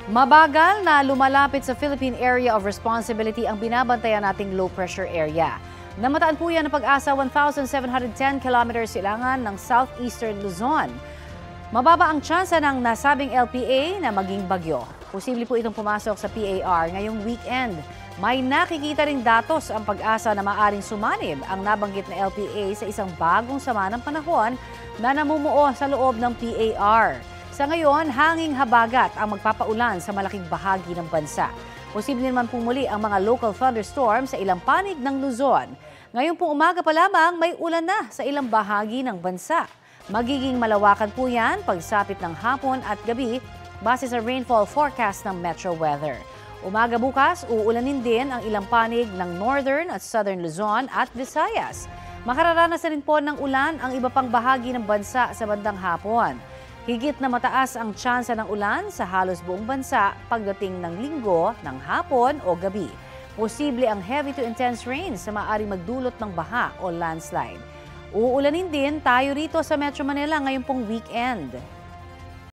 Mabagal na lumalapit sa Philippine Area of Responsibility ang binabantayan nating low pressure area. Namataan po yan ng Pag-asa 1,710 kilometers silangan ng southeastern Luzon. Mababa ang tsansa ng nasabing LPA na maging bagyo. Posible po itong pumasok sa PAR ngayong weekend. May nakikita ring datos ang Pag-asa na maaring sumanib ang nabanggit na LPA sa isang bagong sama ng panahon na namumuo sa loob ng PAR. Sa ngayon, hanging habagat ang magpapaulan sa malaking bahagi ng bansa. Posible naman pumuli ang mga local thunderstorms sa ilang panig ng Luzon. Ngayon pong umaga pa lamang, may ulan na sa ilang bahagi ng bansa. Magiging malawakan po yan pagsapit ng hapon at gabi base sa rainfall forecast ng Metro Weather. Umaga bukas, uulanin din ang ilang panig ng Northern at Southern Luzon at Visayas. Makararanas na rin po ng ulan ang iba pang bahagi ng bansa sa bandang hapon. Higit na mataas ang tsansa ng ulan sa halos buong bansa pagdating ng linggo, ng hapon o gabi. Posible ang heavy to intense rains na maaaring magdulot ng baha o landslide. Uulanin din tayo rito sa Metro Manila ngayong pong weekend.